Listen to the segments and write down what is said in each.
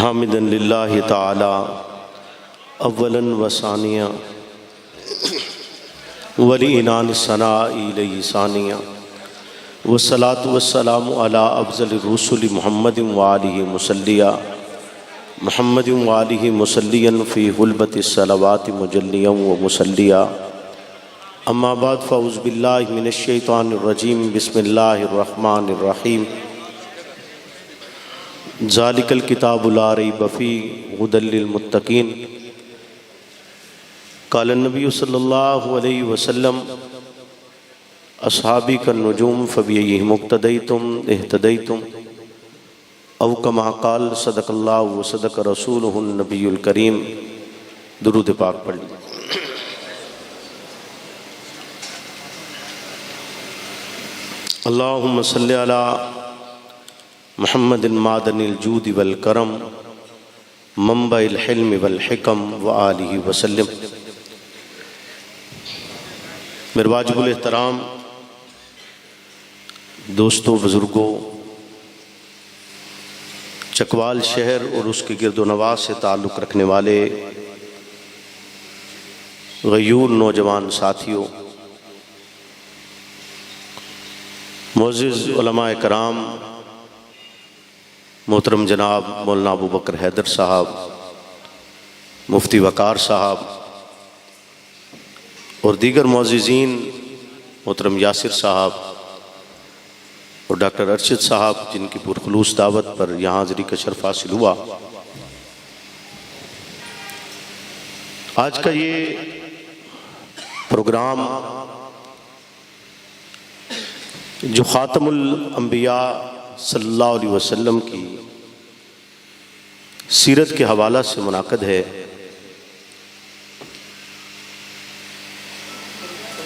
حامدا للہ تعالی اولا و ثانیہ ولعنان الثناء الیہ ثانیہ والصلاة والسلام علی افضل الرسل محمد وآلہ مسلیہ محمد وآلہ مسلیہ فی حلبۃ الصلوات مجلیہ و مسلیہ اما بعد فاعوذ باللہ من الشیطان الرجیم بسم اللہ الرحمن الرحیم ذالک الکتاب لا ریب فیہ ھدی للمتقین قال النبی صلی اللہ علیہ وسلم اصحابی کالنجوم فبأیہم اقتدیتم اہتدیتم او کما قال صدق اللہ وصدق رسولہ النبی الکریم۔ درود پاک پڑھ لیں۔ اللہم صلی علی محمد معدن الجود والکرم منبع الحلم والحکم وآلہ وسلم۔ میرے واجب الاحترام دوستوں، بزرگوں، چکوال شہر اور اس کے گرد و نواح سے تعلق رکھنے والے غیور نوجوان ساتھیوں، معزز علماء کرام، محترم جناب مولانا ابو بکر حیدر صاحب، مفتی وقار صاحب اور دیگر معززین، محترم یاسر صاحب اور ڈاکٹر ارشد صاحب جن کی پرخلوص دعوت پر یہاں حاضری کا شرف حاصل ہوا۔ آج کا یہ پروگرام جو خاتم الانبیاء صلی اللہ علیہ وسلم کی سیرت کے حوالہ سے منعقد ہے،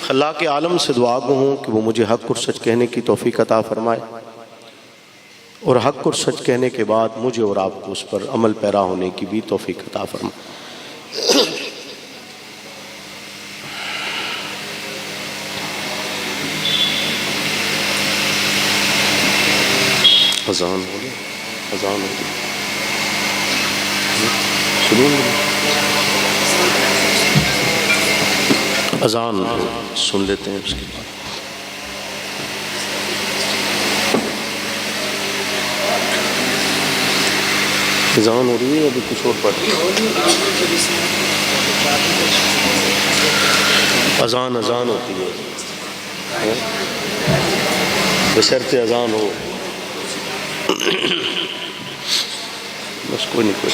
خلاق عالم سے دعا گو ہوں کہ وہ مجھے حق اور سچ کہنے کی توفیق عطا فرمائے اور حق اور سچ کہنے کے بعد مجھے اور آپ کو اس پر عمل پیرا ہونے کی بھی توفیق عطا فرمائے۔ اذان ہو گئی، اذان ہو گئی، شروع ہو گئی، اذان سن لیتے ہیں اس کے بعد۔ اذان ہو رہی ہے ابھی کچھ اور پڑھ رہی ہے؟ اذان ہوتی ہے بشرط اذان ہو، بس کوئی نہیں کوئی۔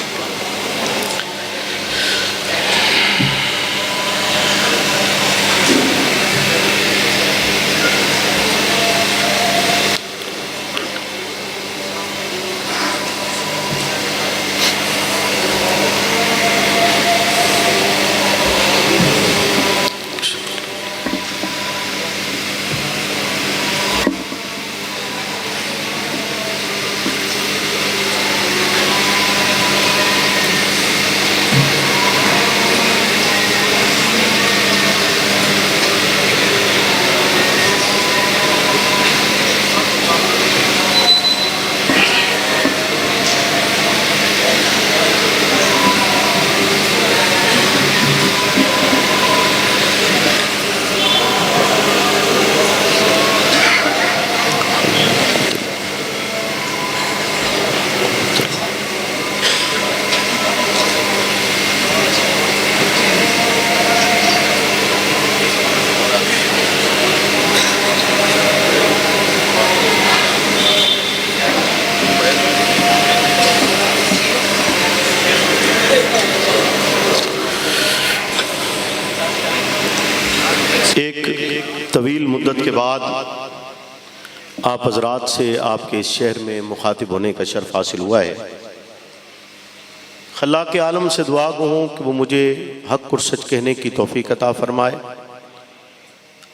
طویل مدت کے بعد آپ حضرات سے آپ کے اس شہر میں مخاطب ہونے کا شرف حاصل ہوا ہے۔ خلاق عالم سے دعا گو ہوں کہ وہ مجھے حق اور سچ کہنے کی توفیق عطا فرمائے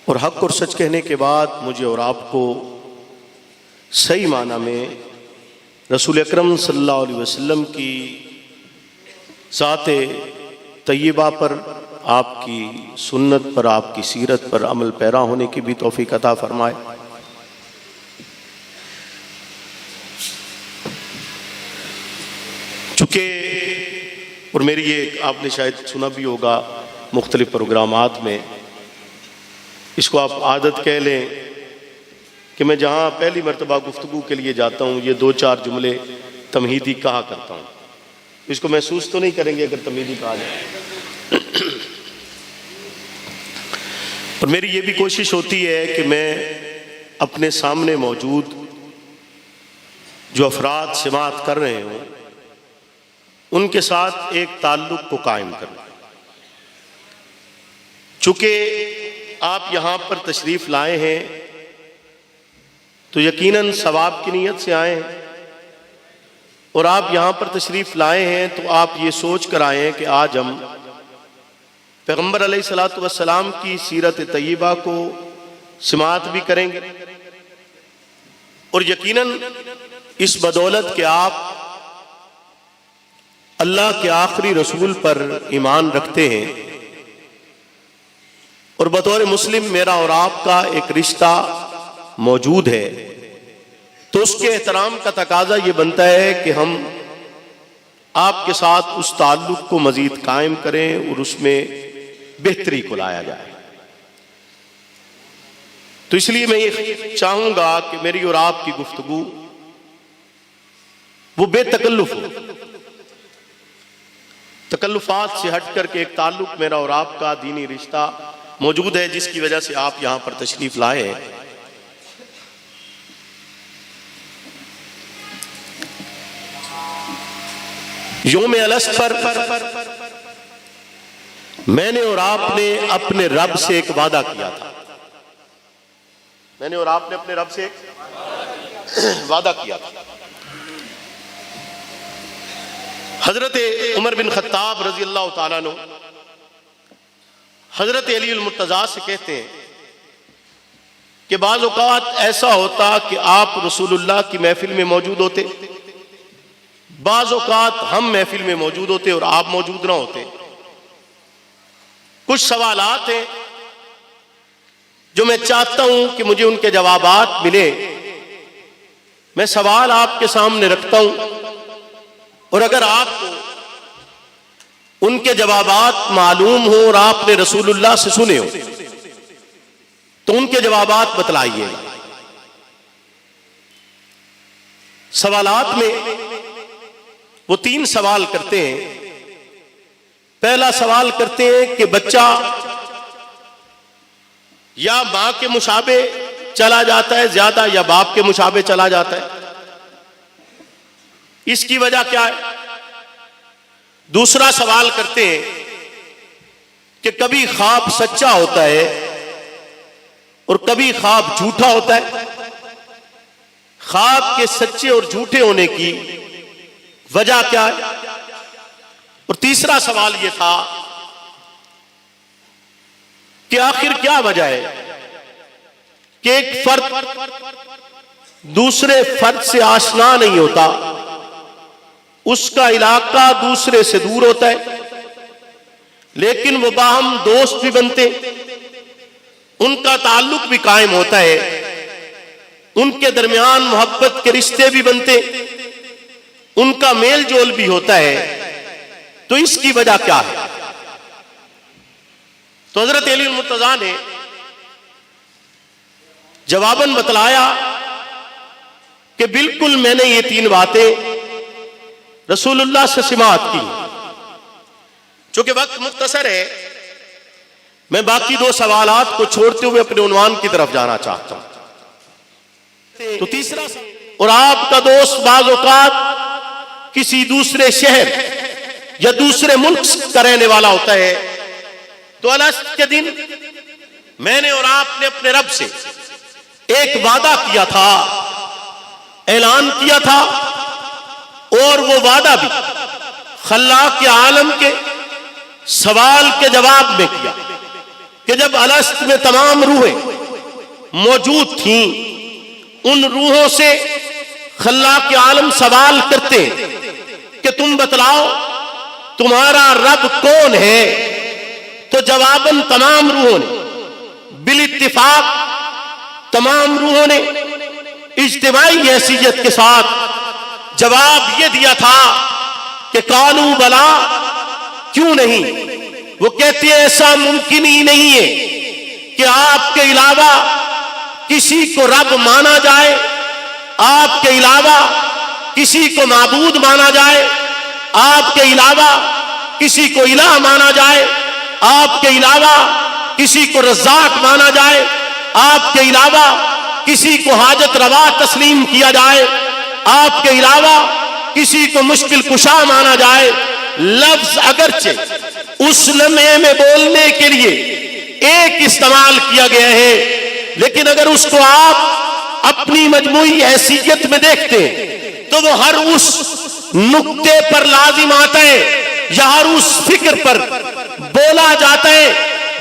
اور حق اور سچ کہنے کے بعد مجھے اور آپ کو صحیح معنی میں رسول اکرم صلی اللہ علیہ وسلم کی ذات طیبہ پر، آپ کی سنت پر، آپ کی سیرت پر عمل پیرا ہونے کی بھی توفیق عطا فرمائے۔ چونکہ اور میری یہ آپ نے شاید سنا بھی ہوگا مختلف پروگرامات میں، اس کو آپ عادت کہہ لیں کہ میں جہاں پہلی مرتبہ گفتگو کے لیے جاتا ہوں یہ 2-4 جملے تمہیدی کہا کرتا ہوں. اس کو محسوس تو نہیں کریں گے اگر تمہیدی کہا جائے. اور میری یہ بھی کوشش ہوتی ہے کہ میں اپنے سامنے موجود جو افراد سماعت کر رہے ہوں ان کے ساتھ ایک تعلق کو قائم کروں. چونکہ آپ یہاں پر تشریف لائے ہیں تو یقیناً ثواب کی نیت سے آئے ہیں، اور آپ یہاں پر تشریف لائے ہیں تو آپ یہ سوچ کر آئے ہیں کہ آج ہم پیغمبر علیہ الصلوۃ والسلام کی سیرت طیبہ کو سماعت بھی کریں گے، اور یقیناً اس بدولت کہ آپ اللہ کے آخری رسول پر ایمان رکھتے ہیں، اور بطور مسلم میرا اور آپ کا ایک رشتہ موجود ہے، تو اس کے احترام کا تقاضا یہ بنتا ہے کہ ہم آپ کے ساتھ اس تعلق کو مزید قائم کریں اور اس میں بہتری کو لایا جائے. تو اس لیے میں یہ چاہوں گا کہ میری اور آپ کی گفتگو وہ بے تکلف ہو، تکلفات سے ہٹ کر کے ایک تعلق میرا اور آپ کا دینی رشتہ موجود ہے جس کی وجہ سے آپ یہاں پر تشریف لائے ہیں. یوم الست پر میں نے اور آپ نے اپنے رب سے ایک وعدہ کیا تھا. میں نے اور آپ نے اپنے رب سے ایک وعدہ کیا تھا. حضرت عمر بن خطاب رضی اللہ تعالیٰ عنہ حضرت علی المرتضیٰ سے کہتے ہیں کہ بعض اوقات ایسا ہوتا کہ آپ رسول اللہ کی محفل میں موجود ہوتے، بعض اوقات ہم محفل میں موجود ہوتے اور آپ موجود نہ ہوتے. کچھ سوالات ہیں جو میں چاہتا ہوں کہ مجھے ان کے جوابات ملے. میں سوال آپ کے سامنے رکھتا ہوں، اور اگر آپ کو ان کے جوابات معلوم ہوں اور آپ نے رسول اللہ سے سنے ہو تو ان کے جوابات بتلائیے. سوالات میں وہ 3 سوال کرتے ہیں. پہلا سوال کرتے ہیں کہ بچہ یا ماں کے مشابہ چلا جاتا ہے زیادہ یا باپ کے مشابہ چلا جاتا ہے، اس کی وجہ کیا ہے؟ دوسرا سوال کرتے ہیں کہ کبھی خواب سچا ہوتا ہے اور کبھی خواب جھوٹا ہوتا ہے، خواب کے سچے اور جھوٹے ہونے کی وجہ کیا ہے؟ اور تیسرا سوال یہ تھا کہ آخر کیا وجہ ہے کہ ایک فرد دوسرے فرد سے آشنا نہیں ہوتا، اس کا علاقہ دوسرے سے دور ہوتا ہے، لیکن وہ باہم دوست بھی بنتے، ان کا تعلق بھی قائم ہوتا ہے، ان کے درمیان محبت کے رشتے بھی بنتے، ان کا میل جول بھی ہوتا ہے. تو اس کی وجہ کیا ہے؟ تو حضرت علی المرتضیٰ نے جواباً بتلایا کہ بالکل میں نے یہ 3 باتیں رسول اللہ سے سماعت کی. چونکہ وقت مختصر ہے میں باقی 2 سوالات کو چھوڑتے ہوئے اپنے عنوان کی طرف جانا چاہتا ہوں. تو تیسرا، اور آپ کا دوست بعض اوقات کسی دوسرے شہر یا دوسرے ملک کا رہنے والا ہوتا ہے، تو الست کے دن میں نے اور آپ نے اپنے رب سے ایک وعدہ کیا تھا، اعلان کیا تھا، اور وہ وعدہ بھی خلاق عالم کے سوال کے جواب میں کیا کہ جب الست میں تمام روحیں موجود تھیں، ان روحوں سے خلاق عالم سوال کرتے کہ تم بتلاؤ تمہارا رب کون ہے؟ تو جواباً تمام روحوں نے بالاتفاق، تمام روحوں نے اجتماعی حیثیت کے ساتھ جواب یہ دیا تھا کہ قالو بلا، کیوں نہیں؟ وہ کہتے ہیں ایسا ممکن ہی نہیں ہے کہ آپ کے علاوہ کسی کو رب مانا جائے، آپ کے علاوہ کسی کو معبود مانا جائے، آپ کے علاوہ کسی کو الہ مانا جائے، آپ کے علاوہ کسی کو رزاق مانا جائے، آپ کے علاوہ کسی کو حاجت روا تسلیم کیا جائے، آپ کے علاوہ کسی کو مشکل کشا مانا جائے۔ لفظ اگرچہ اس لمحے میں بولنے کے لیے ایک استعمال کیا گیا ہے، لیکن اگر اس کو آپ اپنی مجموعی حیثیت میں دیکھتے ہیں تو وہ ہر اس نقطے پر لازم آتا ہے یا ہر اس فکر پر بولا جاتا ہے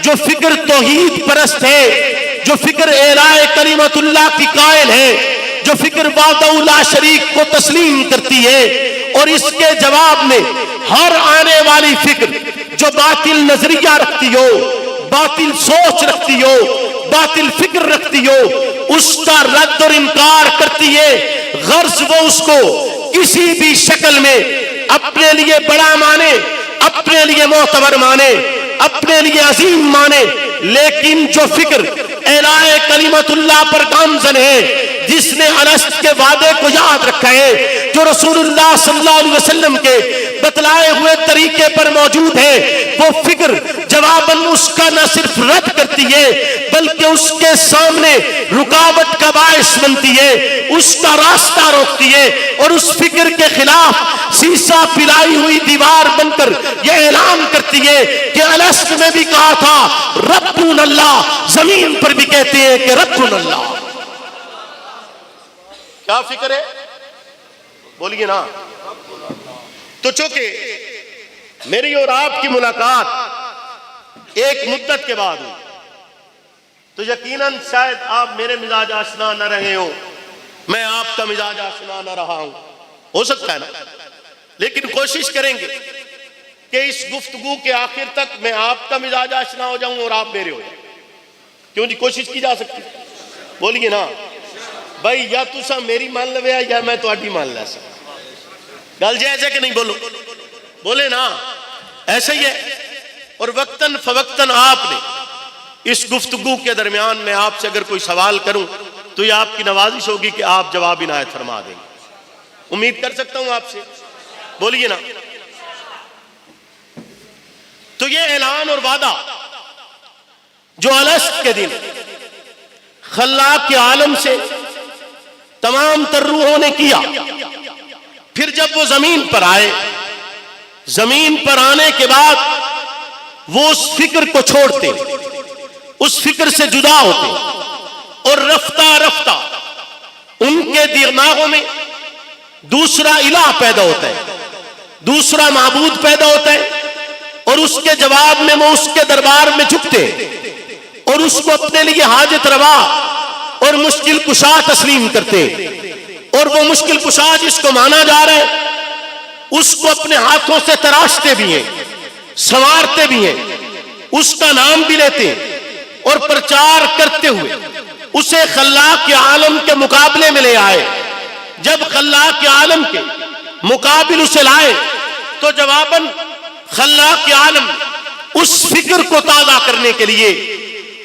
جو فکر توحید پرست ہے، جو فکر اعلاء کلمت اللہ کی قائل ہے، جو فکر وحدہ لا شریک کو تسلیم کرتی ہے۔ اور اس کے جواب میں ہر آنے والی فکر جو باطل نظریہ رکھتی ہو، باطل سوچ رکھتی ہو، باطل فکر رکھتی ہو، اس کا رد اور انکار کرتی ہے، غرض وہ اس کو کسی بھی شکل میں اپنے لیے بڑا مانے، اپنے لیے معتبر مانے، اپنے لیے عظیم مانے۔ لیکن جو فکر اعلاء کلمت اللہ پر گامزن ہے، جس نے الست کے وعدے کو یاد رکھا ہے، جو رسول اللہ صلی اللہ علیہ وسلم کے بتلائے ہوئے طریقے پر موجود ہے، وہ فکر جواباً اس کا نہ صرف رد کرتی ہے بلکہ اس کے سامنے رکاوٹ کا باعث بنتی ہے، اس کا راستہ روکتی ہے، اور اس فکر کے خلاف سیسا پلائی ہوئی دیوار بن کر یہ اعلان کرتی ہے کہ الست میں بھی کہا تھا ربنا اللہ، زمین پر بھی کہتے ہیں کہ ربنا اللہ۔ کیا فکر ہے؟ بولیے نا۔ تو چونکہ میری اور آپ کی ملاقات ایک مدت کے بعد ہوئی تو یقیناً شاید آپ میرے مزاج آشنا نہ رہے ہوں، میں آپ کا مزاج آشنا نہ رہا ہوں، ہو سکتا ہے نا، لیکن کوشش کریں گے کہ اس گفتگو کے آخر تک میں آپ کا مزاج آشنا ہو جاؤں اور آپ میرے ہو جائیں۔ کیوں جی؟ کوشش کی جا سکتی، بولیے نا بھائی، یا تسا میری مان لو یا میں تہاڈی مان لے سکتا۔ گل جائز ہے کہ نہیں؟ بولو، بولے نا، ایسا ہی ہے۔ اور وقتاً فوقتاً آپ نے اس گفتگو کے درمیان میں آپ سے اگر کوئی سوال کروں تو یہ آپ کی نوازش ہوگی کہ آپ جواب عنایت فرما دیں گے۔ امید کر سکتا ہوں آپ سے، بولیے نا۔ تو یہ اعلان اور وعدہ جو الست کے دن خلاق کے عالم سے تمام تر روحوں نے کیا، پھر جب وہ زمین پر آئے، زمین پر آنے کے بعد وہ اس فکر کو چھوڑتے، اس فکر سے جدا ہوتے، اور رفتہ رفتہ ان کے دماغوں میں دوسرا الہ پیدا ہوتا ہے، دوسرا معبود پیدا ہوتا ہے، اور اس کے جواب میں وہ اس کے دربار میں جھکتے اور اس کو اپنے لیے حاجت روا اور مشکل کشا تسلیم کرتے، اور وہ مشکل کشا جس کو مانا جا رہا ہے اس کو اپنے ہاتھوں سے تراشتے بھی ہیں، سنوارتے بھی ہیں، اس کا نام بھی لیتے ہیں، اور پرچار کرتے ہوئے اسے خلاق کے عالم کے مقابلے میں لے آئے۔ جب خلاق کے عالم کے مقابل اسے لائے تو جواباً خلاق کے عالم اس فکر کو تازہ کرنے کے لیے،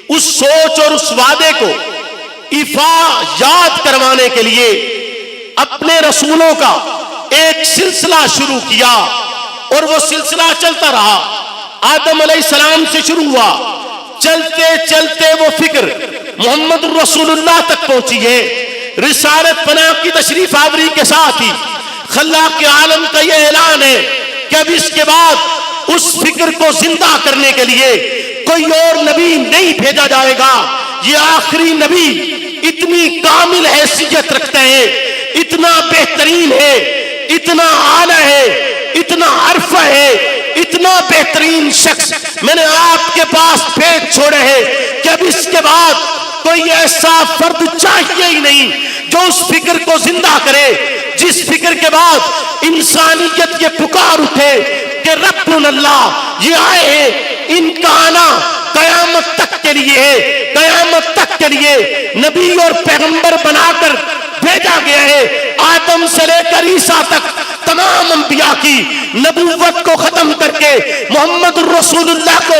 اس سوچ اور اس وعدے کو یاد کروانے کے لیے اپنے رسولوں کا ایک سلسلہ شروع کیا، اور وہ سلسلہ چلتا رہا۔ آدم علیہ السلام سے شروع ہوا، چلتے چلتے وہ فکر محمد رسول اللہ تک پہنچی ہے۔ رسالت پناہ کی تشریف آوری کے ساتھ ہی خلاق کے عالم کا یہ اعلان ہے کہ اب اس کے بعد اس فکر کو زندہ کرنے کے لیے کوئی اور نبی نہیں بھیجا جائے گا، یہ آخری نبی اتنی کامل حیثیت رکھتا ہے، اتنا بہترین ہے، اتنا اعلیٰ ہے، اتنا عرفہ ہے، اتنا بہترین شخص میں نے آپ کے پاس بھیج چھوڑے ہیں کہ اب اس کے بعد کوئی ایسا فرد چاہیے ہی نہیں جو اس فکر کو زندہ کرے، جس فکر کے بعد انسانیت یہ پکار اٹھے کہ ربنا اللہ، یہ آئے ہیں، ان کا آنا قیامت تک کے لیے ہے، قیامت تک کے لیے نبی اور پیغمبر بنا کر بھیجا گیا ہے۔ آدم سے لے کر عیسیٰ تک تمام انبیاء کی نبوت کو ختم کر کے محمد الرسول اللہ کو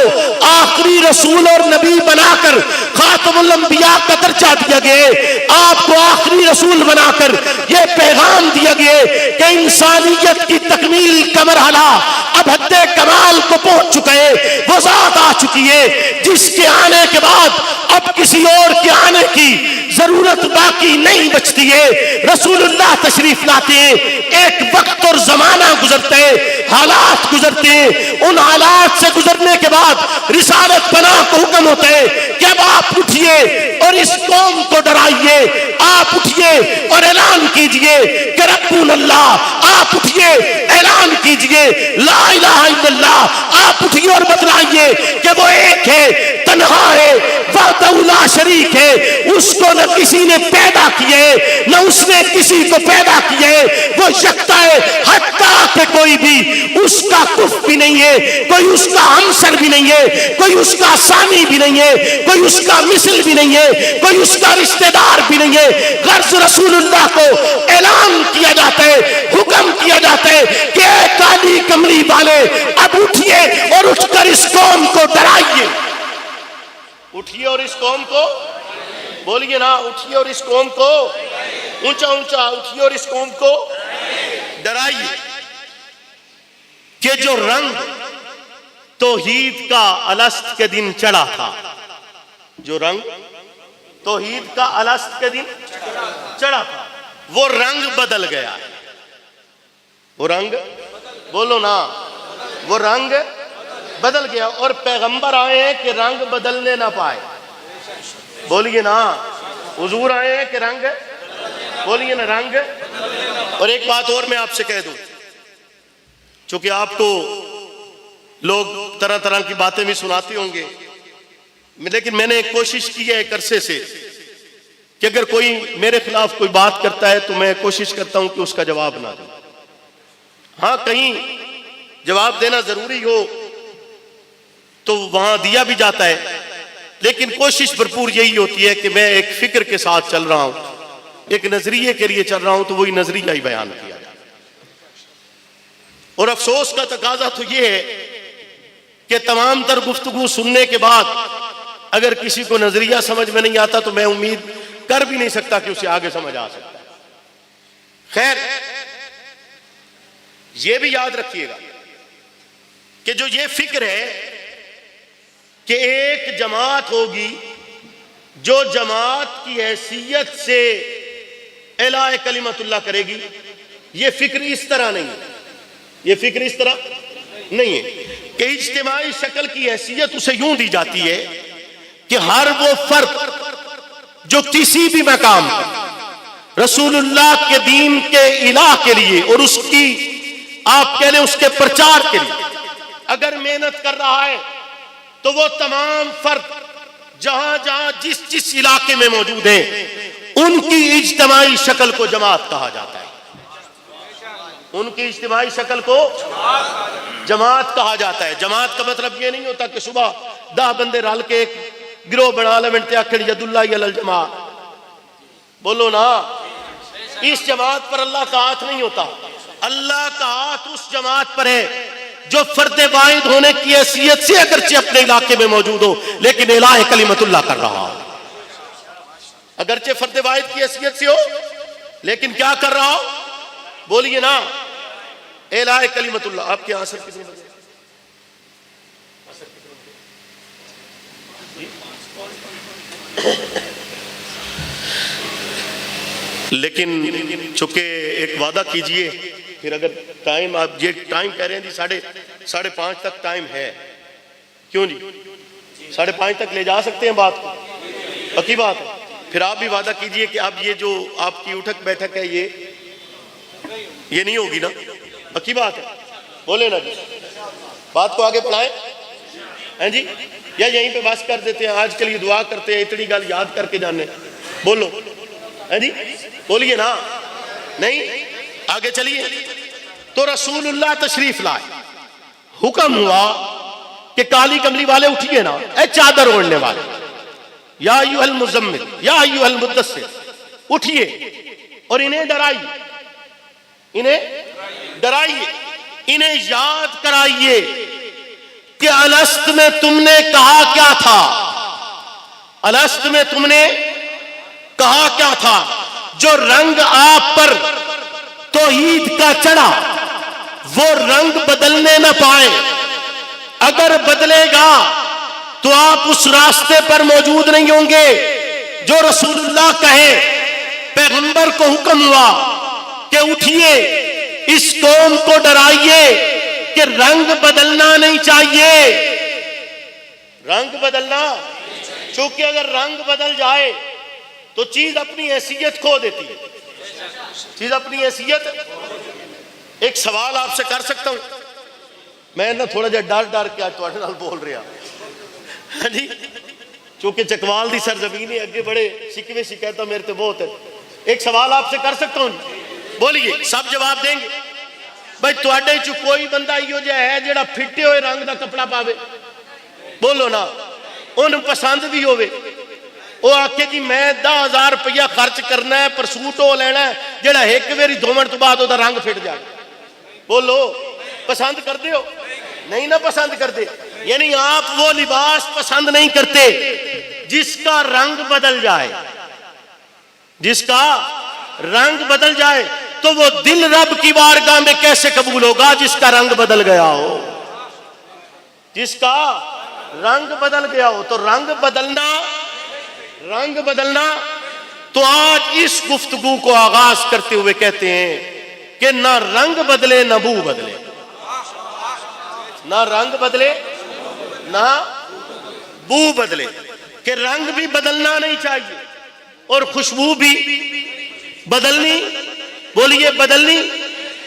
آخری رسول اور نبی بنا کر خاتم الانبیاء کا درجہ دیا گیا، آپ کو آخری رسول بنا کر یہ پیغام دیا گیا کہ انسانیت کی تکمیل کا مرحلہ اب حد کمال کو پہنچ چکا ہے، وہ ذات آ چکی ہے جس کے آنے کے بعد اب کسی اور کے آنے کی ضرورت باقی نہیں بچتی ہے۔ رسول اللہ تشریف لاتے ہیں، ایک وقت اور زمانہ گزرتا ہے، حالات گزرتے ہیں، ان حالات سے گزرنے کے بعد رسالت پناہ کو حکم ہوتا ہے کہ اب آپ اٹھئے اور اس قوم کو ڈرائیے، آپ اٹھئے اور اعلان کیجئے کہ ربنا اللہ، آپ اٹھئے اعلان کیجئے لا الہ الا اللہ، آپ اٹھئے اور بتلائیے کہ وہ ایک ہے، تنہا ہے، وحدہ لا شریک ہے، اس کو نہ کسی نے پیدا کیے نہ اس نے کسی کو پیدا کیے، وہ یکتا ہے، حتیٰ کہ کوئی بھی اس کا کف بھی نہیں ہے، کوئی اس کا ہمسر بھی نہیں ہے، کوئی اس کا ثانی بھی نہیں ہے، کوئی اس کا مثل بھی نہیں ہے، کوئی اس کا رشتہ دار بھی نہیں ہے۔ غرض رسول اللہ کو اعلان کیا جاتا ہے، حکم کیا جاتا ہے کہ اے کالی کملی والے اب اٹھئے اور اٹھ کر اس قوم کو ڈرائیے، اٹھئے اور اس قوم کو بولیے نا، اٹھئے اور اس قوم کو اونچا اونچا اٹھئے اور اس قوم کو ڈرائیے کہ جو رنگ توحید کا الست کے دن چڑھا تھا، جو رنگ توحید کا الست کے دن چڑھا تھا، وہ رنگ بدل گیا ہے، وہ رنگ بولو نا، وہ رنگ بدل گیا، اور پیغمبر آئے ہیں کہ رنگ بدلنے نہ پائے، بولیے نا، حضور آئے ہیں کہ رنگ بولیے نا رنگ۔ اور ایک بات اور میں آپ سے کہہ دوں، چونکہ آپ کو لوگ طرح طرح کی باتیں بھی سناتے ہوں گے، لیکن میں نے ایک کوشش کی ہے ایک عرصے سے کہ اگر کوئی میرے خلاف کوئی بات کرتا ہے تو میں کوشش کرتا ہوں کہ اس کا جواب نہ دوں۔ ہاں کہیں جواب دینا ضروری ہو تو وہاں دیا بھی جاتا ہے، لیکن کوشش بھرپور یہی ہوتی ہے کہ میں ایک فکر کے ساتھ چل رہا ہوں، ایک نظریے کے لیے چل رہا ہوں، تو وہی نظریہ ہی بیان کیا جائے۔ اور افسوس کا تقاضا تو یہ ہے کہ تمام تر گفتگو سننے کے بعد اگر کسی کو نظریہ سمجھ میں نہیں آتا تو میں امید کر بھی نہیں سکتا کہ اسے آگے سمجھ آ سکتا ہے۔ خیر، یہ بھی یاد رکھیے گا کہ جو یہ فکر ہے کہ ایک جماعت ہوگی جو جماعت کی حیثیت سے اعلاء کلمت اللہ کرے گی، یہ فکر اس طرح نہیں ہے، یہ فکر اس طرح نہیں ہے کہ اجتماعی شکل کی حیثیت اسے یوں دی جاتی ہے کہ ہر وہ فرد جو کسی بھی مقام پر رسول اللہ کے دین کے الہ کے لیے اور اس کی آپ کہہ لیں اس کے پرچار کے لیے اگر محنت کر رہا ہے تو وہ تمام فرد جہاں جہاں جس جس علاقے میں موجود ہیں ان کی اجتماعی شکل کو جماعت کہا جاتا ہے، ان کی اجتماعی شکل کو جماعت کہا جاتا ہے۔ جماعت کا مطلب یہ نہیں ہوتا کہ صبح 10 بندے رل کے ایک گروہ بنا لمنتے آکھڑ ید اللہ علی الجماع، بولو نا، اس جماعت پر اللہ کا ہاتھ نہیں ہوتا، اللہ کا ہاتھ اس جماعت پر ہے جو فرد واحد ہونے کی حیثیت سے اگرچہ اپنے علاقے میں موجود ہو لیکن اعلاء کلمت اللہ کر رہا ہو، اگرچہ فرد واحد کی حیثیت سے ہو لیکن کیا کر رہا ہو، بولیے نا، اعلاء کلمت اللہ۔ آپ کے آنسر کتنے بجے؟ لیکن چونکہ ایک وعدہ کیجئے، پھر اگر ٹائم آپ یہ ٹائم کہہ رہے ہیں جی 5:30 تک ٹائم ہے، کیوں جی 5:30 تک لے جا سکتے ہیں بات کو، پکی بات ہے، پھر آپ بھی وعدہ کیجئے کہ اب یہ جو آپ کی اٹھک بیٹھک ہے یہ نہیں ہوگی نا، پکی بات ہے، بولے نا جی، بات کو آگے بڑھائیں ہیں جی، یا یہیں پہ بس کر دیتے ہیں، آج کے لیے دعا کرتے ہیں، اتنی گل یاد کر کے جانے، بولو ہیں جی، بولیے نا، نہیں آگے چلیے۔ تو رسول اللہ تشریف لائے، حکم ہوا کہ کالی کملی والے اٹھیے نا، اے چادر اوڑھنے والے، یا ایھا المزمل یا ایھا المدثر، اٹھیے اور انہیں ڈرائیے، انہیں ڈرائیے انہیں یاد کرائیے کہ الست میں تم نے کہا کیا تھا، الست میں تم نے کہا کیا تھا؟ جو رنگ آپ پر توحید کا چڑھا وہ رنگ بدلنے نہ پائے، اگر بدلے گا تو آپ اس راستے پر موجود نہیں ہوں گے جو رسول اللہ کہے۔ پیغمبر کو حکم ہوا کہ اٹھیے، اس قوم کو ڈرائیے کہ رنگ بدلنا نہیں چاہیے، رنگ بدلنا، چونکہ اگر رنگ بدل جائے تو چیز اپنی حیثیت کھو دیتی ہے، چیز اپنی حیثیت۔ ایک سوال آپ سے کر سکتا ہوں؟ میں نہ تھوڑا جا ڈر ڈر کے آج تھوڑے نال بول رہا جی، چونکہ چکوال دی سرزمین ہے، اگے بڑے شکوے شکایتاں میرے تے بہت ہے۔ ایک سوال آپ سے کر سکتا ہوں؟ بولیے، سب جواب دیں گے؟ بھائی تواڈے چ کوئی بندہ ایو جہا ہے جڑا پھٹے ہوئے رنگ دا کپڑا پاوے؟ بولو نا، انہوں پسند بھی ہوئے، وہ آکے جی میں 10,000 روپیہ خرچ کرنا ہے پر سوٹ ہو لینا ہے جڑا ایک ویری دھومن تو بعد وہ دا رنگ پھٹ جائے۔ بولو، پسند کرتے ہو؟ نہیں نہ پسند کرتے، یعنی آپ وہ لباس پسند نہیں کرتے جس کا رنگ بدل جائے، جس کا رنگ بدل جائے۔ تو وہ دل رب کی بارگاہ میں کیسے قبول ہوگا جس کا رنگ بدل گیا ہو، جس کا رنگ بدل گیا ہو؟ تو رنگ بدلنا، رنگ بدلنا۔ تو آج اس گفتگو کو آغاز کرتے ہوئے کہتے ہیں کہ نہ رنگ بدلے نہ بو بدلے، نہ رنگ بدلے نہ بو بدلے، کہ رنگ بھی بدلنا نہیں چاہیے اور خوشبو بھی بدلنی، بولیے، بدلنی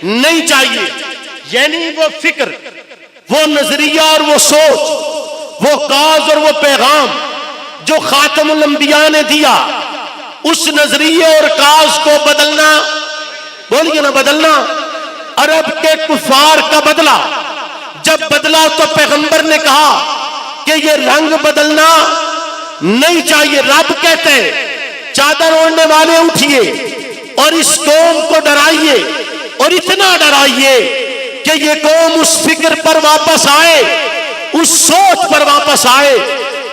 نہیں چاہیے۔ یعنی وہ فکر، وہ نظریہ اور وہ سوچ، وہ کاز اور وہ پیغام جو خاتم الانبیاء نے دیا، اس نظریے اور کاز کو بدلنا، بولیے نا، بدلنا۔ عرب کے کفار کا بدلا، جب بدلا تو پیغمبر نے کہا کہ یہ رنگ بدلنا نہیں چاہیے۔ رب کہتے ہیں چادر اوڑھنے والے اٹھیے اور اس قوم کو ڈرائیے، اور اتنا ڈرائیے کہ یہ قوم اس فکر پر واپس آئے، اس سوچ پر واپس آئے،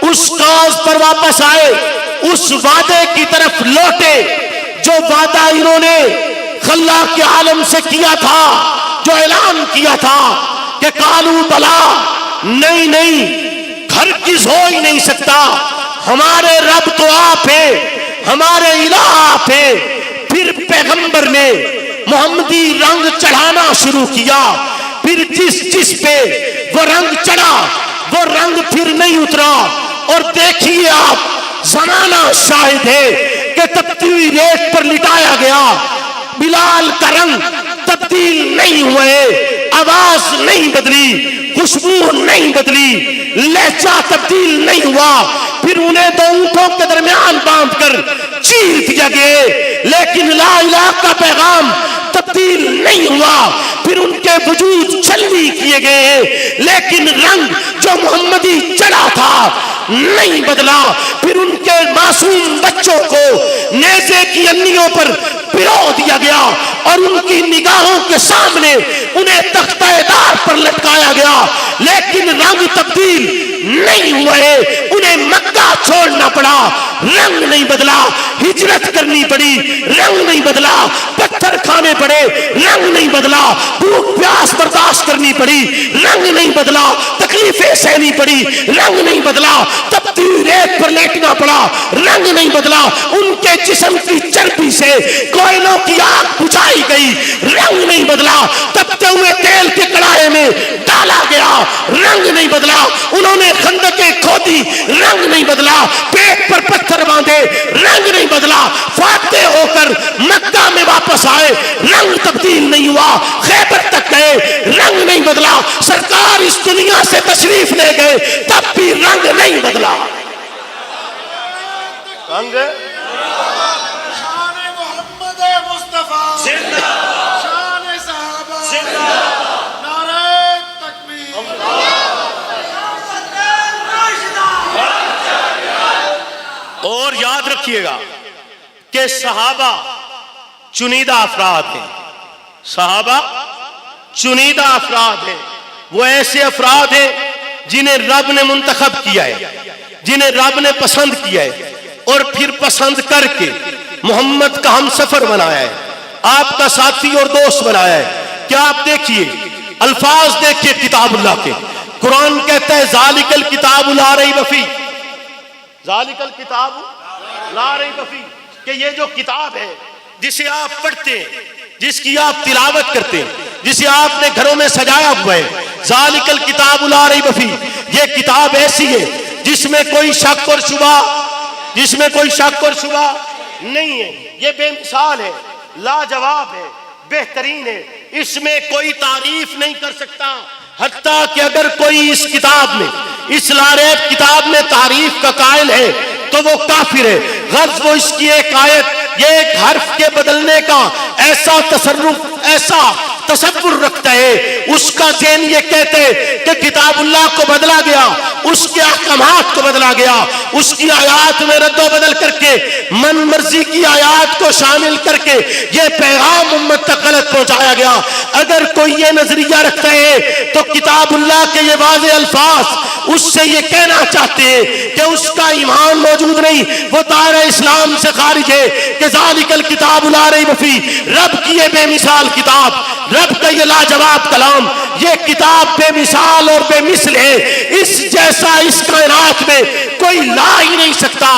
اس کاز پر واپس آئے، اس وعدے کی طرف لوٹے جو وعدہ انہوں نے خلاق کے عالم سے کیا تھا، جو اعلان کیا تھا کہ قالوا بلا، نہیں نہیں، ہرگز ہو ہی نہیں سکتا، ہمارے رب تو آپ ہیں، ہمارے الہ آپ ہیں۔ پھر پیغمبر نے محمدی رنگ چڑھانا شروع کیا، پھر جس پہ وہ رنگ چڑھا وہ رنگ پھر نہیں اترا۔ اور دیکھیے آپ، زمانہ شاہد ہے کہ تبدیلی ریت پر لٹایا گیا، بلال کا رنگ تبدیل نہیں ہوئے، آواز نہیں بدلی، خوشبو نہیں بدلی، لہجہ تبدیل نہیں ہوا۔ پھر انہیں دو اونٹوں کے درمیان باندھ کر چیر دیا گیا، لیکن لا الہ کا پیغام تبدیل نہیں ہوا۔ پھر ان کے وجود چلنی کیے گئے، لیکن رنگ جو محمدی چڑھا تھا نہیں بدلا۔ پھر ان کے معصوم بچوں کو نیزے کی انیوں پر پرو دیا گیا اور ان کی نگاہوں کے سامنے انہیں تختہ دار پر لٹکایا گیا، لیکن رنگ تبدیل نہیں ہوئے۔ انہیں مکہ چھوڑنا پڑا، رنگ نہیں بدلا، ہجرت کرنی پڑی، رنگ نہیں بدلا، پتھر کھانے پڑے، رنگ نہیں بدلا، بھوک پیاس برداشت کرنی پڑی، رنگ نہیں بدلا، تکلیفیں سہنی پڑی، رنگ نہیں بدلا، تبدیل ریت پر لیٹنا پڑا، رنگ نہیں بدلا۔ ان کے جسم کی چربی سے کوئلوں کی آگ بجھائی گئی، رنگ نہیں بدلا۔ تپتے ہوئے تیل کے کڑاہے میں ڈالا گیا، رنگ نہیں بدلا۔ انہوں نے خندقیں کھودی، رنگ نہیں بدلا۔ پیٹ پر پتھر باندھے، رنگ نہیں بدلا۔ فاتح ہو کر مکہ میں واپس آئے، رنگ تبدیل نہیں ہوا۔ خیبر تک گئے، رنگ نہیں بدلا۔ سرکار اس دنیا سے تشریف لے گئے، تب بھی رنگ نہیں بدلا۔ رنگ شان محمد مصطفیٰ زندہ، شان صحابہ زندہ، نعرہ تکبیر۔ اور یاد رکھیے گا کہ صحابہ چنیدہ افراد ہیں، صحابہ چنیدہ افراد ہیں، وہ ایسے افراد ہیں جنہیں رب نے منتخب کیا ہے، جنہیں رب نے پسند کیا ہے، اور پھر پسند کر کے محمد کا ہم سفر بنایا ہے، آپ کا ساتھی اور دوست بنایا ہے۔ کیا آپ دیکھیے الفاظ دیکھیے کتاب اللہ کے، قرآن کہتا ہے ذالک الکتاب لا ریب فیہ، ذالک الکتاب لا ریب فیہ، کہ یہ جو کتاب ہے جسے آپ پڑھتے ہیں، جس کی آپ تلاوت کرتے ہیں، جسے آپ نے گھروں میں سجایا ہوا ہے، ذالک الکتاب لا ریب فیہ، یہ کتاب ایسی ہے جس میں کوئی شک اور شبہ نہیں ہے، یہ بے مثال ہے، لاجواب ہے، بہترین ہے، اس میں کوئی تعریف نہیں کر سکتا، حتیٰ کہ اگر کوئی اس کتاب میں، اس لاریب کتاب میں تعریف کا قائل ہے تو وہ کافر ہے۔ غرض وہ اس کی ایک آیت، یہ ایک حرف کے بدلنے کا ایسا تصور رکھتا ہے، اس کا ذہن یہ کہتے کہ کتاب اللہ کو بدلا گیا، اس کے احکامات کو بدلا گیا، اس کی آیات میں رد و بدل کر کے من مرضی کی آیات کو شامل کر کے یہ پیغام امت تک غلط پہنچایا گیا۔ اگر کوئی یہ نظریہ رکھتا ہے تو کتاب اللہ کے یہ واضح الفاظ اس سے یہ کہنا چاہتے ہیں کہ اس کا ایمان موجود نہیں، وہ دائرہ اسلام سے خارج ہے، کہ ذالک الکتاب لا ریب فیہ، رب کی یہ بے مثال کتاب، رب کا یہ لاجواب کلام، یہ کتاب بے مثال اور بے مثل ہے، اس جیسا اس کائنات میں کوئی لا ہی نہیں سکتا،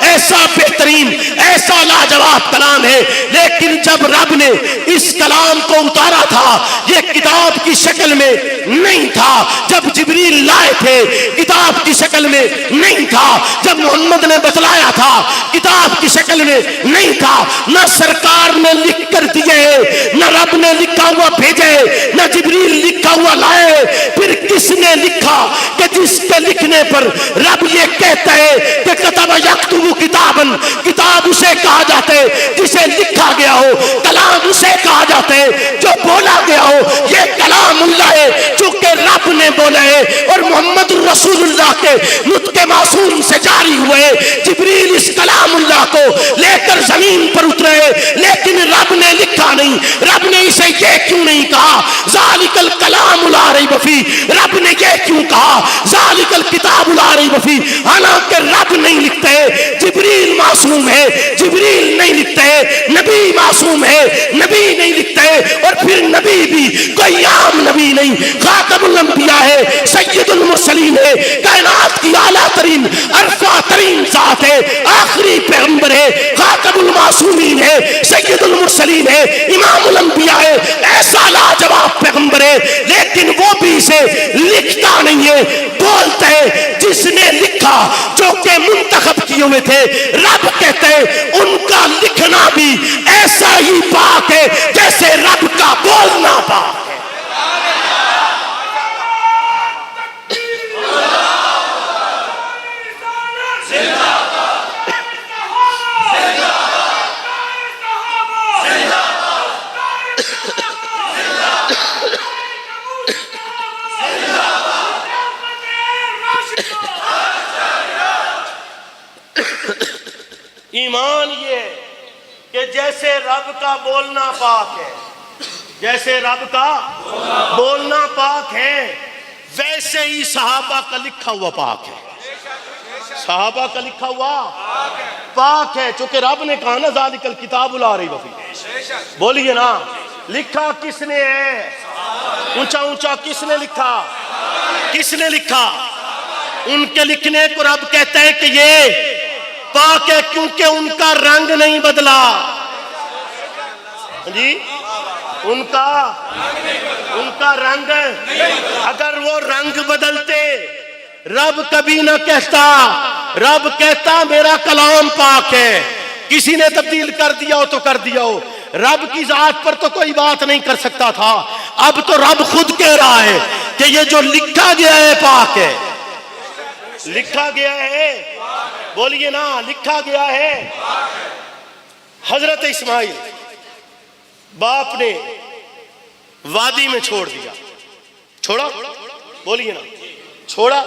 ایسا بہترین، ایسا لاجواب کلام ہے۔ لیکن جب رب نے اس کلام کو اتارا تھا یہ کتاب کی شکل میں نہیں تھا، جب جبریل لائے تھے کتاب کی شکل میں نہیں تھا، جب محمد نے بتلایا تھا کتاب کی شکل میں نہیں تھا، نہ سرکار نے لکھ کر دیے، نہ رب نے لکھا ہوا بھیجے، نہ جبریل لکھا ہوا لائے، پھر کس نے لکھا کہ جس کے لکھنے پر رب یہ کہتا ہے کہ کتب یکتب کتابن، کتاب اسے کہا جاتا ہے جسے لکھا گیا ہو، کلام اسے کہا جاتا ہے جو بولا گیا ہو، یہ کلام اللہ ہے چونکہ رب نے بولا ہے اور محمد رسول اللہ کے نطق معصوم سے جاری ہوئے۔ جبریل اس کلام اللہ کو لے کر زمین پر اترے، لیکن رب نے لکھا نہیں، رب نے اسے یہ کیوں نہیں کہا ذالک الکلام لا ریب فیہ، رب نے یہ کیوں کہا ذالک الکتاب لا ریب فیہ، حالانکہ رب نہیں لکھتے، جبریل معصوم ہے، جبریل نہیں لکھتے، نبی معصوم ہے، نبی نہیں لکھتے، اور پھر نبی بھی کوئی عام نبی نہیں، خاتم الانبیاء ہے، سید المرسلین ہے، کائنات کی اعلیٰ ترین عرفہ ترین ذات ہے، آخری پیغمبر ہے، خاتم المعصومین ہے، سید المرسلین ہے، امام الانبیاء ہے، ایسا لاجواب پیغمبر ہے، لیکن وہ بھی اسے لکھتا نہیں ہے، بولتا ہے جس نے لکھا جو کہ منتخب کیے ہوئے تھے، رب کہتے ہیں ان کا لکھنا بھی ایسا ہی پاک ہے جیسے رب کا بولنا پاک ہے۔ ایمان یہ ہے کہ جیسے رب کا بولنا پاک ہے، جیسے رب کا بولنا پاک ہے، ویسے ہی صحابہ کا لکھا ہوا پاک ہے، صحابہ کا لکھا ہوا پاک ہے، چونکہ رب نے کہا نا ذالک الکتاب لا ریب فیہ، بولیے نا، لکھا کس نے ہے؟ اونچا اونچا کس نے لکھا؟ کس نے لکھا؟ ان کے لکھنے کو رب کہتا ہے کہ یہ پاک ہے کیونکہ ان کا رنگ نہیں بدلا، جی ان کا رنگ، اگر وہ رنگ بدلتے رب کبھی نہ کہتا، رب کہتا میرا کلام پاک ہے، کسی نے تبدیل کر دیا ہو تو کر دیا ہو، رب کی ذات پر تو کوئی بات نہیں کر سکتا تھا، اب تو رب خود کہہ رہا ہے کہ یہ جو لکھا گیا ہے پاک ہے، لکھا گیا ہے، بولیے نا، لکھا گیا ہے۔ حضرت اسماعیل باپ نے وادی میں چھوڑ دیا، چھوڑا، بولیے نا، چھوڑا،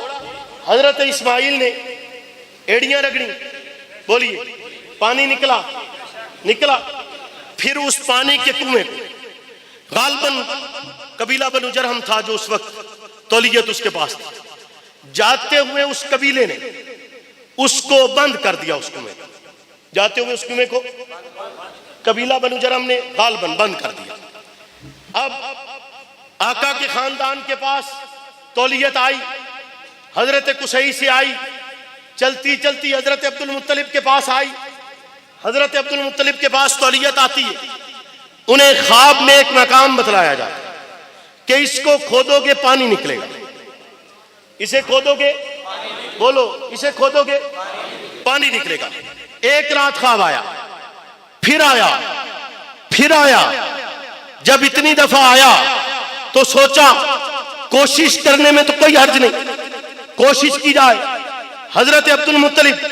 حضرت اسماعیل نے ایڑیاں رگڑی، بولیے، پانی نکلا، پھر اس پانی کے کنویں کو غالباً قبیلہ بنو جرہم تھا جو اس وقت تولیت اس کے پاس تھی. جاتے ہوئے اس قبیلے نے اس کو بند کر دیا. اس کنویں جاتے ہوئے اس کنویں کو قبیلہ بنو جرہم نے غالباً بند کر دیا. اب آقا کے خاندان کے پاس تولیت آئی, حضرت قصی سے آئی, چلتی چلتی حضرت عبد المطلب کے پاس آئی. حضرت عبد المطلب کے پاس تولیت آتی ہے. انہیں خواب میں ایک مقام بتلایا جاتا ہے کہ اس کو کھودو گے پانی نکلے گا. اسے کھودو گے, بولو, اسے کھودو گے پانی نکلے گا. ایک رات خواب آیا, پھر آیا, پھر آیا. جب اتنی دفعہ آیا تو سوچا کوشش کرنے میں تو کوئی حرج نہیں, کوشش کی جائے. حضرت عبد المطلب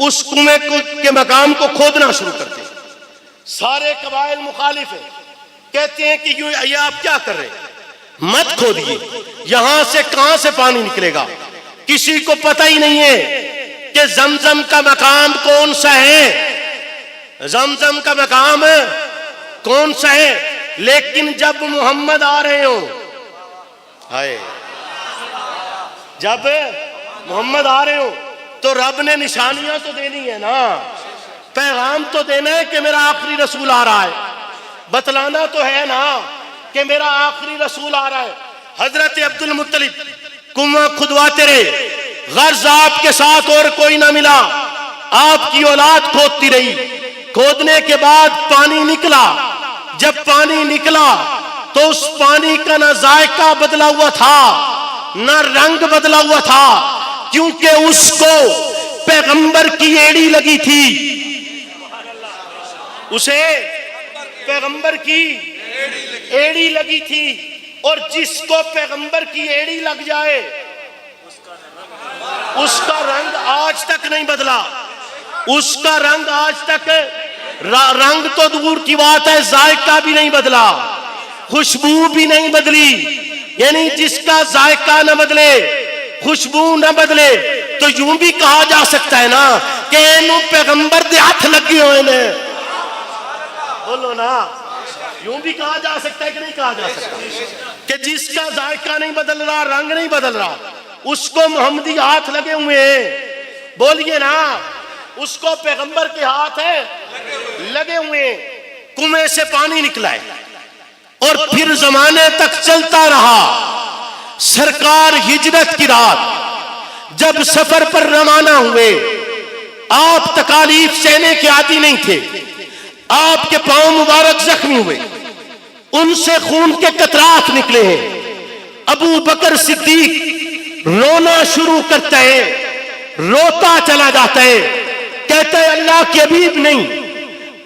اس کنویں کے مقام کو کھودنا شروع کرتے ہیں. سارے قبائل مخالف ہیں, کہتے ہیں کہ یہ آپ کیا کر رہے ہیں, مت کھودیے, یہاں سے کہاں سے پانی نکلے گا. کسی کو پتہ ہی نہیں ہے کہ زمزم کا مقام کون سا ہے, زمزم کا مقام کون سا ہے. لیکن جب محمد آ رہے ہوں, جب محمد آ رہے ہوں تو رب نے نشانیاں تو دینی ہے نا, پیغام تو دینا ہے کہ میرا آخری رسول آ رہا ہے, بتلانا تو ہے نا کہ میرا آخری رسول آ رہا ہے. حضرت عبد المطلب کنواں کھدواتے رہے, غرض آپ کے ساتھ اور کوئی نہ ملا, آپ کی اولاد کھودتی رہی. کھودنے کے بعد پانی نکلا. جب پانی نکلا تو اس پانی کا نہ ذائقہ بدلا ہوا تھا نہ رنگ بدلا ہوا تھا, کیونکہ اس کو پیغمبر کی ایڑی لگی تھی. اسے پیغمبر کی ایڑی لگی تھی, اور جس کو پیغمبر کی ایڑی لگ جائے اس کا رنگ آج تک نہیں بدلا. اس کا رنگ آج تک, رنگ تو دور کی بات ہے, ذائقہ بھی نہیں بدلا, خوشبو بھی نہیں بدلی. یعنی جس کا ذائقہ نہ بدلے, خوشبو نہ بدلے, تو یوں بھی کہا جا سکتا ہے نا کہ اینو پیغمبر دے ہاتھ لگے ہوئے نے. بولو نا, یوں بھی کہا جا سکتا ہے کہ نہیں کہا جا سکتا کہ جس کا ذائقہ نہیں بدل رہا, رنگ نہیں بدل رہا, اس کو محمدی ہاتھ لگے ہوئے ہیں. بولیے نا, اس کو پیغمبر کے ہاتھ ہے لگے ہوئے ہیں. کنویں سے پانی نکلا ہے اور پھر زمانے تک چلتا رہا. سرکار ہجرت کی رات جب سفر پر روانہ ہوئے, آپ تکالیف سہنے کے عادی نہیں تھے. آپ کے پاؤں مبارک زخمی ہوئے, ان سے خون کے قطرات نکلے ہیں. ابو بکر صدیق رونا شروع کرتا ہے, روتا چلا جاتا ہے, کہتا ہے اللہ کے حبیب نہیں,